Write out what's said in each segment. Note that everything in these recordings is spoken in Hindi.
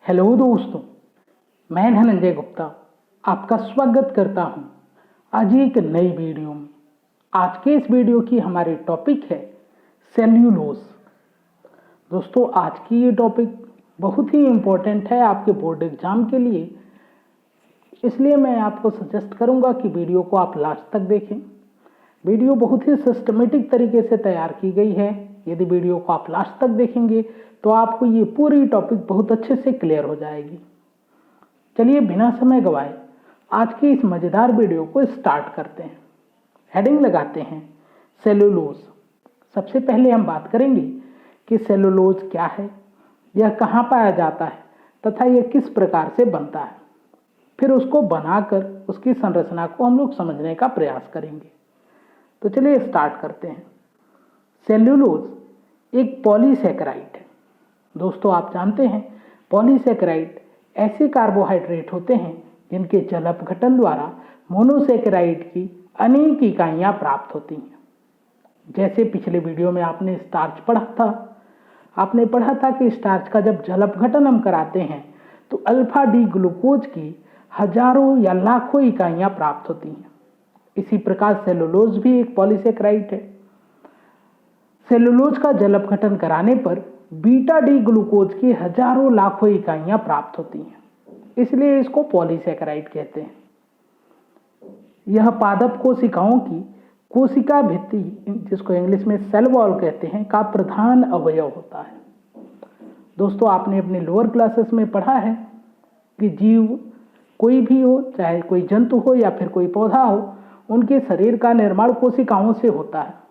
हेलो दोस्तों, मैं धनंजय गुप्ता आपका स्वागत करता हूं आज एक नई वीडियो में। आज के इस वीडियो की हमारी टॉपिक है सेल्यूलोज। दोस्तों, आज की ये टॉपिक बहुत ही इम्पोर्टेंट है आपके बोर्ड एग्जाम के लिए, इसलिए मैं आपको सजेस्ट करूंगा कि वीडियो को आप लास्ट तक देखें। वीडियो बहुत ही सिस्टमेटिक तरीके से तैयार की गई है। यदि वीडियो को आप लास्ट तक देखेंगे तो आपको ये पूरी टॉपिक बहुत अच्छे से क्लियर हो जाएगी। चलिए बिना समय गवाए आज की इस मज़ेदार वीडियो को स्टार्ट करते हैं। हेडिंग लगाते हैं सेलुलोज। सबसे पहले हम बात करेंगे कि सेलुलोज क्या है, यह कहाँ पाया जाता है तथा यह किस प्रकार से बनता है। फिर उसको बनाकर उसकी संरचना को हम लोग समझने का प्रयास करेंगे। तो चलिए स्टार्ट करते हैं। सेल्यूलोज एक पॉलीसैकेराइड है। दोस्तों, आप जानते हैं पॉलीसैकेराइड ऐसे कार्बोहाइड्रेट होते हैं जिनके जल अपघटन द्वारा मोनोसैकेराइड की अनेक इकाइयाँ प्राप्त होती हैं। जैसे पिछले वीडियो में आपने स्टार्च पढ़ा था, आपने पढ़ा था कि स्टार्च का जब जल अपघटन हम कराते हैं तो अल्फा डी ग्लूकोज की हजारों या लाखों इकाइयाँ प्राप्त होती हैं। इसी प्रकार सेलुलोज भी एक पॉलीसैकेराइड है। सेलुलोज का जल अपघटन कराने पर बीटा डी ग्लूकोज की हजारों लाखों इकाइयां प्राप्त होती हैं, इसलिए इसको पॉलीसैकेराइड कहते हैं। यह पादप कोशिकाओं की कोशिका भित्ति, जिसको इंग्लिश में सेल वॉल कहते हैं, का प्रधान अवयव होता है। दोस्तों, आपने अपने लोअर क्लासेस में पढ़ा है कि जीव कोई भी हो, चाहे कोई जंतु हो या फिर कोई पौधा हो, उनके शरीर का निर्माण कोशिकाओं से होता है।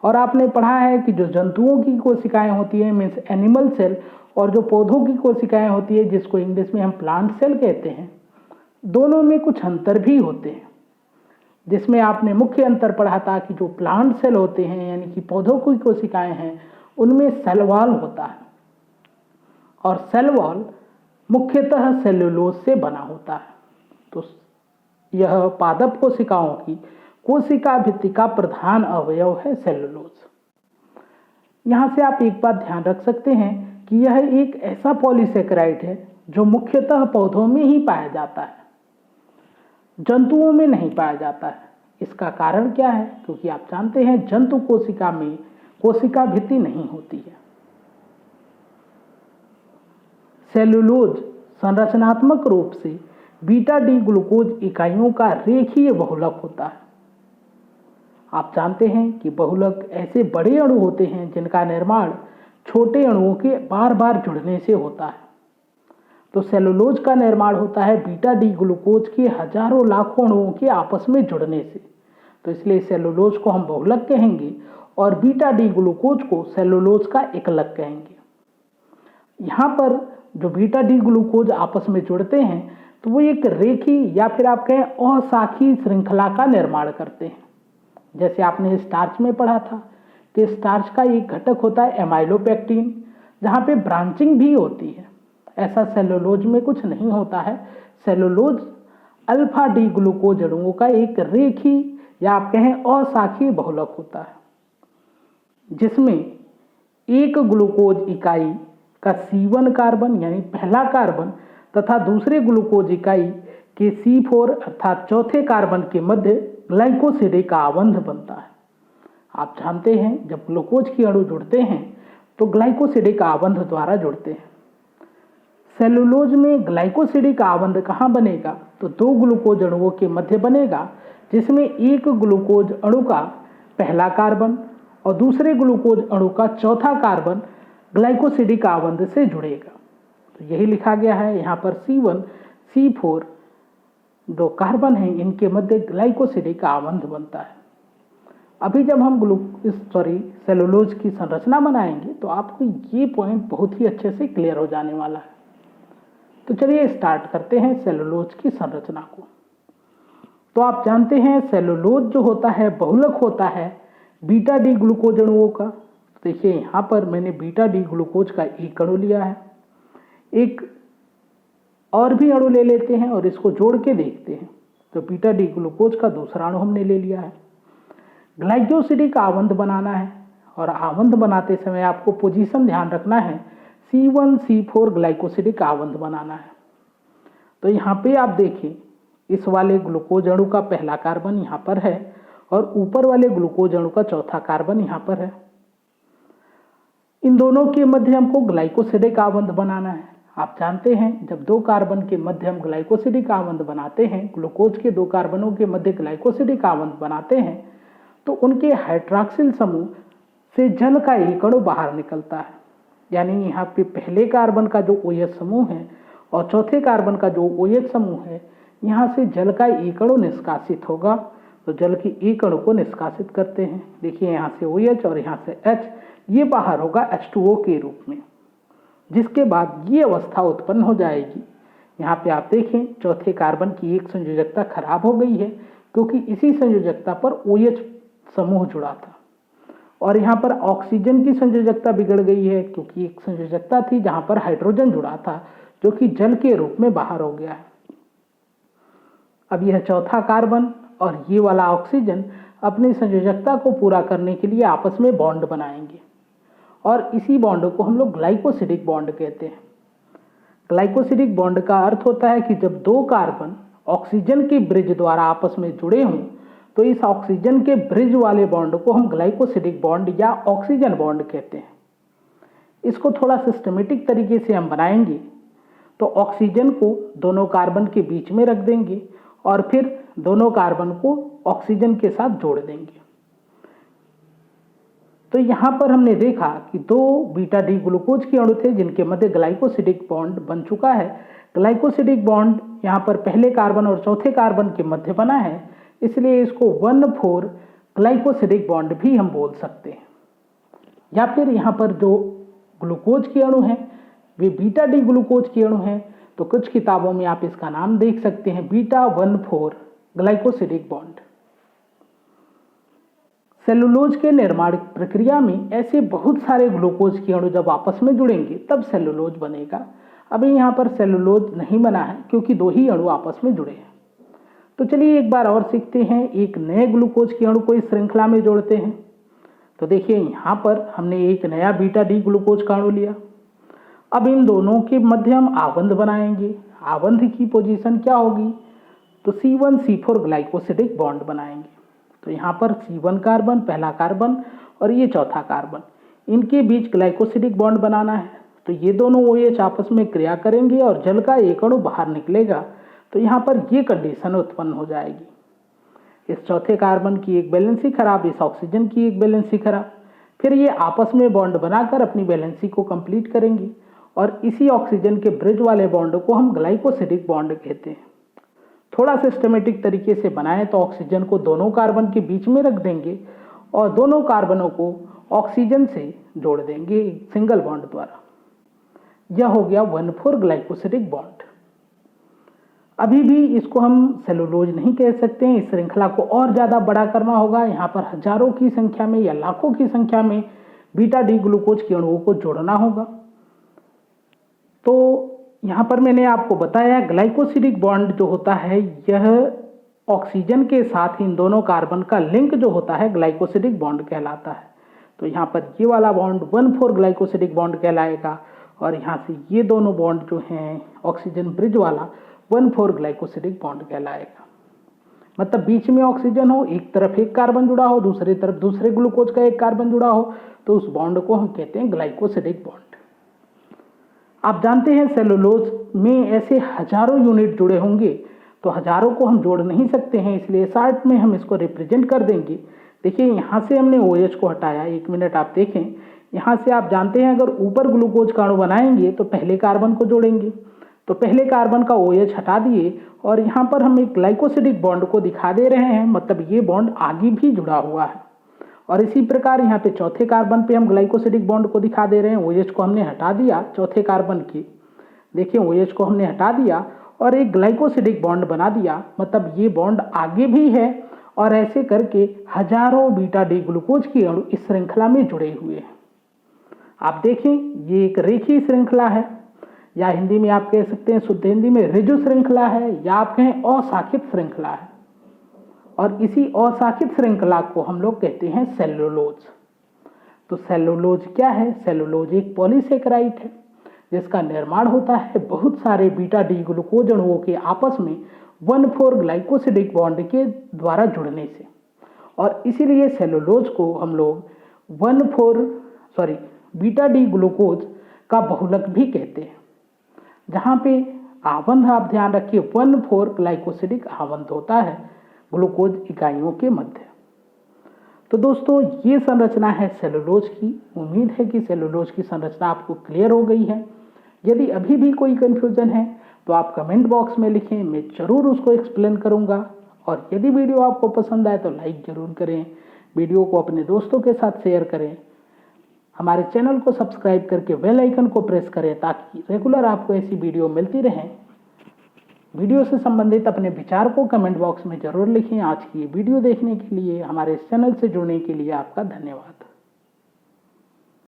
और आपने पढ़ा है कि जो जंतुओं की कोशिकाएं होती हैं मीन्स एनिमल सेल, और जो पौधों की कोशिकाएं होती है जिसको इंग्लिश में हम प्लांट सेल कहते हैं, दोनों में कुछ अंतर भी होते हैं। जिसमें आपने मुख्य अंतर पढ़ा था कि जो प्लांट सेल होते हैं यानी कि पौधों की कोशिकाएं हैं, उनमें सेल वॉल होता है और सेल वॉल मुख्यतः सेल्यूलोज से बना होता है। तो यह पादप कोशिकाओं की कोशिका भित्ति का प्रधान अवयव है सेलुलोज। यहाँ से आप एक बात ध्यान रख सकते हैं कि यह एक ऐसा पॉलीसैकेराइड है जो मुख्यतः पौधों में ही पाया जाता है, जंतुओं में नहीं पाया जाता है। इसका कारण क्या है? क्योंकि आप जानते हैं जंतु कोशिका में कोशिका भित्ति नहीं होती है। सेलुलोज संरचनात्मक रूप से बीटा डी ग्लूकोज इकाइयों का रेखीय बहुलक होता है। आप जानते हैं कि बहुलक ऐसे बड़े अणु होते हैं जिनका निर्माण छोटे अणुओं के बार बार जुड़ने से होता है। तो सेलुलोज का निर्माण होता है बीटा डी ग्लूकोज के हजारों लाखों अणुओं के आपस में जुड़ने से। तो इसलिए सेलुलोज को हम बहुलक कहेंगे और बीटा डी ग्लूकोज को सेलुलोज का एकलक कहेंगे। यहाँ पर जो बीटा डी ग्लूकोज आपस में जुड़ते हैं तो वो एक रेखी या फिर आप कहें अशाखी श्रृंखला का निर्माण करते हैं। जैसे आपने स्टार्च में पढ़ा था कि स्टार्च का एक घटक होता है एमाइलोपेक्टिन, जहाँ पे ब्रांचिंग भी होती है। ऐसा सेलुलोज में कुछ नहीं होता है। सेलुलोज अल्फा डी ग्लूकोज अणुओं का एक रेखी या आप कहें अशाखी बहुलक होता है, जिसमें एक ग्लूकोज इकाई का C1 कार्बन यानी पहला कार्बन तथा दूसरे ग्लूकोज इकाई के C4 अर्थात चौथे कार्बन के मध्य ग्लाइकोसिडिक आबंध बनता है। आप जानते हैं जब ग्लूकोज के अणु जुड़ते हैं तो ग्लाइकोसिडिक आबंध द्वारा जुड़ते हैं। सेलुलोज में ग्लाइकोसिडिक आबंध कहाँ बनेगा? तो दो ग्लूकोज अणुओं के मध्य बनेगा, जिसमें एक ग्लूकोज अणु का पहला कार्बन और दूसरे ग्लूकोज अणु का चौथा कार्बन ग्लाइकोसिडिक आबंध से जुड़ेगा। तो यही लिखा गया है यहाँ पर C1 C4 दो कार्बन हैं, इनके मध्य ग्लाइकोसिडिक आबंध बनता है। अभी जब हम सेलुलोज की संरचना बनाएंगे तो आपको ये पॉइंट बहुत ही अच्छे से क्लियर हो जाने वाला है। तो चलिए स्टार्ट करते हैं सेलुलोज की संरचना को। तो आप जानते हैं सेलुलोज जो होता है बहुलक होता है बीटा डी ग्लूकोज अणुओं का। देखिए यहाँ पर मैंने बीटा डी ग्लूकोज का एक अणु लिया है, एक और भी अणु ले लेते हैं और इसको जोड़ के देखते हैं। तो बीटा डी ग्लूकोज का दूसरा अणु हमने ले लिया है। ग्लाइकोसिडिक आबंध बनाना है और आबंध बनाते समय आपको पोजीशन ध्यान रखना है। C1C4 ग्लाइकोसिडिक आबंध बनाना है। तो यहाँ पे आप देखें, इस वाले ग्लूकोज अणु का पहला कार्बन यहाँ पर है और ऊपर वाले ग्लूकोज अणु का चौथा कार्बन यहाँ पर है। इन दोनों के मध्य हमको ग्लाइकोसिडिक आबंध बनाना है। आप जानते हैं, जब दो कार्बन के मध्य हम ग्लाइकोसिडिक आबंध बनाते हैं, ग्लूकोज के दो कार्बनों के मध्य ग्लाइकोसिडिक आबंध बनाते हैं, तो उनके हाइड्रॉक्सिल समूह से जल का एक अणु बाहर निकलता है। यानी यहाँ पे पहले कार्बन का जो OH समूह है और चौथे कार्बन का जो OH समूह है, यहाँ से जल का एक अणु निष्कासित होगा। तो जल की एक अणु को निष्कासित करते हैं। देखिए, यहाँ से OH और यहाँ से H, ये बाहर होगा H2O के रूप में, जिसके बाद ये अवस्था उत्पन्न हो जाएगी। यहाँ पे आप देखें, चौथे कार्बन की एक संयोजकता खराब हो गई है, क्योंकि इसी संयोजकता पर OH समूह जुड़ा था। और यहाँ पर ऑक्सीजन की संयोजकता बिगड़ गई है, क्योंकि एक संयोजकता थी जहाँ पर हाइड्रोजन जुड़ा था, जो कि जल के रूप में बाहर हो गया है। अब यह चौथा कार्बन और ये वाला ऑक्सीजन अपनी संयोजकता को पूरा करने के लिए आपस में बॉन्ड बनाएंगे, और इसी बॉन्ड को हम लोग ग्लाइकोसिडिक बॉन्ड कहते हैं। ग्लाइकोसिडिक बॉन्ड का अर्थ होता है कि जब दो कार्बन ऑक्सीजन के ब्रिज द्वारा आपस में जुड़े हों, तो इस ऑक्सीजन के ब्रिज वाले बॉन्ड को हम ग्लाइकोसिडिक बॉन्ड या ऑक्सीजन बॉन्ड कहते हैं। इसको थोड़ा सिस्टमेटिक तरीके से हम बनाएंगे। तो ऑक्सीजन को दोनों कार्बन के बीच में रख देंगे और फिर दोनों कार्बन को ऑक्सीजन के साथ जोड़ देंगे। तो यहाँ पर हमने देखा कि दो बीटा डी ग्लूकोज के अणु थे जिनके मध्य ग्लाइकोसिडिक बॉन्ड बन चुका है। ग्लाइकोसिडिक बॉन्ड यहाँ पर पहले कार्बन और चौथे कार्बन के मध्य बना है, इसलिए इसको 1,4 ग्लाइकोसिडिक बॉन्ड भी हम बोल सकते हैं। या फिर यहाँ पर जो ग्लूकोज के अणु हैं वे बीटा डी ग्लूकोज के अणु हैं, तो कुछ किताबों में आप इसका नाम देख सकते हैं, बीटा 1,4 ग्लाइकोसिडिक बॉन्ड। सेलुलोज के निर्माण प्रक्रिया में ऐसे बहुत सारे ग्लूकोज के अणु जब आपस में जुड़ेंगे तब सेलुलोज बनेगा। अभी यहाँ पर सेलुलोज नहीं बना है, क्योंकि दो ही अणु आपस में जुड़े हैं। तो चलिए एक बार और सीखते हैं, एक नए ग्लूकोज के अणु को इस श्रृंखला में जोड़ते हैं। तो देखिए, यहाँ पर हमने एक नया बीटा डी ग्लूकोज का अणु लिया। अब इन दोनों के मध्य हम आबंध बनाएंगे। आबंध की पोजीशन क्या होगी? तो C1C4 ग्लाइकोसिडिक बॉन्ड बनाएंगे। तो यहाँ पर C1 कार्बन, पहला कार्बन और ये चौथा कार्बन, इनके बीच ग्लाइकोसिडिक बॉन्ड बनाना है। तो ये दोनों OH आपस में क्रिया करेंगे और जल का एक अणु बाहर निकलेगा। तो यहाँ पर ये कंडीशन उत्पन्न हो जाएगी। इस चौथे कार्बन की एक वैलेंसी खराब, इस ऑक्सीजन की एक वैलेंसी खराब, फिर ये आपस में बॉन्ड बनाकर अपनी वैलेंसी को कंप्लीट करेंगी और इसी ऑक्सीजन के ब्रिज वाले बॉन्ड को हम ग्लाइकोसिडिक बॉन्ड कहते हैं। थोड़ा सिस्टमेटिक तरीके से बनाएं तो ऑक्सीजन को दोनों कार्बन के बीच में रख देंगे और दोनों कार्बनों को ऑक्सीजन से जोड़ देंगे सिंगल बॉन्ड द्वारा। यह हो गया 1,4 ग्लाइकोसिडिक बॉन्ड। अभी भी इसको हम सेलुलोज नहीं कह सकते हैं, इस श्रृंखला को और ज़्यादा बड़ा करना होगा। यहाँ पर हजारों की संख्या में या लाखों की संख्या में बीटा डी ग्लूकोज के अणुओं को जोड़ना होगा। तो यहाँ पर मैंने आपको बताया, ग्लाइकोसिडिक बॉन्ड जो होता है यह ऑक्सीजन के साथ इन दोनों कार्बन का लिंक जो होता है ग्लाइकोसिडिक बॉन्ड कहलाता है। तो यहाँ पर ये वाला बॉन्ड 1,4 ग्लाइकोसिडिक बॉन्ड कहलाएगा और यहाँ से ये दोनों बॉन्ड जो हैं ऑक्सीजन ब्रिज वाला 1,4 ग्लाइकोसिडिक बॉन्ड कहलाएगा। मतलब बीच में ऑक्सीजन हो, एक तरफ एक कार्बन जुड़ा हो, दूसरी तरफ दूसरे ग्लूकोज का एक कार्बन जुड़ा हो, तो उस बॉन्ड को हम कहते हैं ग्लाइकोसिडिक बॉन्ड। आप जानते हैं सेलुलोज में ऐसे हजारों यूनिट जुड़े होंगे, तो हजारों को हम जोड़ नहीं सकते हैं, इसलिए शार्ट में हम इसको रिप्रेजेंट कर देंगे। देखिए, यहाँ से हमने OH को हटाया। एक मिनट आप देखें, यहाँ से आप जानते हैं अगर ऊपर ग्लूकोज का अणु बनाएंगे तो पहले कार्बन को जोड़ेंगे। तो पहले कार्बन का OH हटा दिए और यहाँ पर हम एक ग्लाइकोसिडिक बॉन्ड को दिखा दे रहे हैं, मतलब ये बॉन्ड आगे भी जुड़ा हुआ है। और इसी प्रकार यहाँ पे चौथे कार्बन पे हम ग्लाइकोसिडिक बॉन्ड को दिखा दे रहे हैं। OH को हमने हटा दिया चौथे कार्बन की, देखिए OH को हमने हटा दिया और एक ग्लाइकोसिडिक बॉन्ड बना दिया, मतलब ये बॉन्ड आगे भी है और ऐसे करके हजारों बीटा डी ग्लूकोज के अणु इस श्रृंखला में जुड़े हुए हैं। आप देखें, ये एक रेखीय श्रृंखला है, या हिंदी में आप कह सकते हैं, शुद्ध हिंदी में ऋजु श्रृंखला है, या आप कहें अशाखित श्रृंखला है। और इसी अशाखित श्रृंखला को हम लोग कहते हैं सेलुलोज। तो सेलुलोज क्या है? सेलुलोज एक पॉलीसेकेराइड है। जिसका निर्माण होता है बहुत सारे बीटा डी ग्लूकोज अणुओं के आपस में 1,4 ग्लाइकोसिडिक बॉन्ड के द्वारा जुड़ने से। और इसीलिए सेलुलोज को हम लोग बीटा डी ग्लूकोज का बहुलक भी कहते हैं, जहाँ पे आबंध आप ध्यान रखिए 1,4 ग्लाइकोसिडिक आबंध होता है ग्लूकोज इकाइयों के मध्य। तो दोस्तों ये संरचना है सेलुलोज की। उम्मीद है कि सेलुलोज की संरचना आपको क्लियर हो गई है। यदि अभी भी कोई कन्फ्यूजन है तो आप कमेंट बॉक्स में लिखें, मैं ज़रूर उसको एक्सप्लेन करूंगा। और यदि वीडियो आपको पसंद आए तो लाइक ज़रूर करें, वीडियो को अपने दोस्तों के साथ शेयर करें, हमारे चैनल को सब्सक्राइब करके बेल आइकन को प्रेस करें ताकि रेगुलर आपको ऐसी वीडियो मिलती रहे। वीडियो से संबंधित अपने विचार को कमेंट बॉक्स में ज़रूर लिखें। आज की ये वीडियो देखने के लिए, हमारे इस चैनल से जुड़ने के लिए आपका धन्यवाद।